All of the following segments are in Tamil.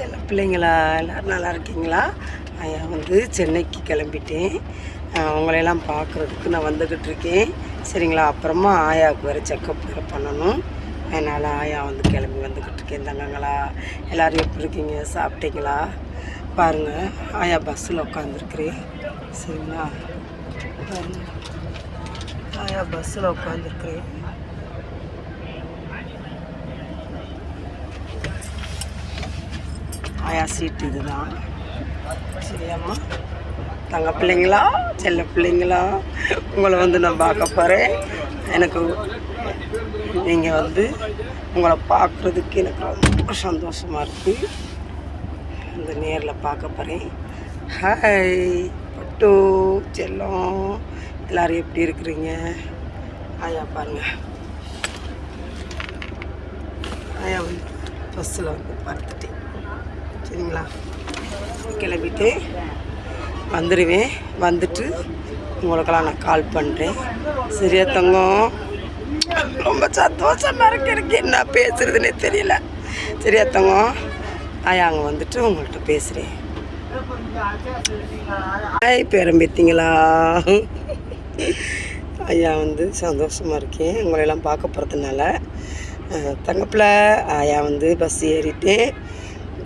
செல்ல பிள்ளைங்களா எல்லோரும் நல்லா இருக்கீங்களா? ஐயா வந்து சென்னைக்கு கிளம்பிட்டேன். அவங்களையெல்லாம் பார்க்குறதுக்கு நான் வந்துக்கிட்டு இருக்கேன். சரிங்களா? அப்புறமா ஆயாவுக்கு வேறு செக்கப் வேறு பண்ணணும். அதனால் ஆயா வந்து கிளம்பி வந்துக்கிட்டு இருக்கேன். தங்கங்களா எல்லோரும் எப்படி இருக்கீங்க? சாப்பிட்டீங்களா? பாருங்கள், ஆயா பஸ்ஸில் உட்காந்துருக்குறேன். சரிங்களா? பாருங்கள், ஆயா பஸ்ஸில் உட்காந்துருக்குறேன். ஆயா சீட்டு இதுதான். சரியாம்மா? தங்க பிள்ளைங்களா, செல்ல பிள்ளைங்களா, உங்களை வந்து நான் பார்க்க போகிறேன். எனக்கு நீங்கள் வந்து உங்களை பார்க்குறதுக்கு எனக்கு ரொம்ப சந்தோஷமாக இருக்குது. இந்த நேரில் பார்க்க போகிறேன். ஹாய் பட்டு செல்லம், எல்லோரும் எப்படி இருக்கிறீங்க? ஆயா பாருங்கள், ஆயா வந்து பஸ்ஸில் வந்து பார்த்துட்டேன். சரிங்களா? கிளம்பிட்டு வந்துடுவேன். வந்துட்டு உங்களுக்கெல்லாம் நான் கால் பண்ணுறேன். சரியா தங்கம்? ரொம்ப சந்தோஷமாக இருக்கு. எனக்கு என்ன பேசுகிறதுனே தெரியல. சரியா தங்கம்? ஆயா அங்கே வந்துட்டு உங்கள்கிட்ட பேசுகிறேன். ஹாய் பேரம்பேத்திங்களா, ஐயா வந்து சந்தோஷமாக இருக்கேன் உங்களையெல்லாம் பார்க்க போகிறதுனால. தங்கப்பில் ஆயா வந்து பஸ் ஏறிட்டேன்.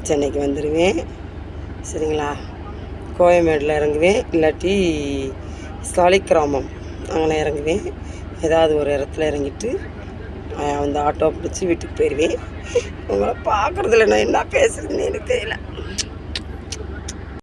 சென்னைக்கு வந்துடுவேன். சரிங்களா? கோயம்பேடில் இறங்குவேன், இல்லாட்டி சாலிக்கிராமம் அங்கே இறங்குவேன். ஏதாவது ஒரு இடத்துல இறங்கிட்டு வந்து ஆட்டோ பிடிச்சி வீட்டுக்கு போயிடுவேன். உங்களை பார்க்குறதுல நான் என்ன பேசுகிறதுன்னு எனக்கு தெரியல.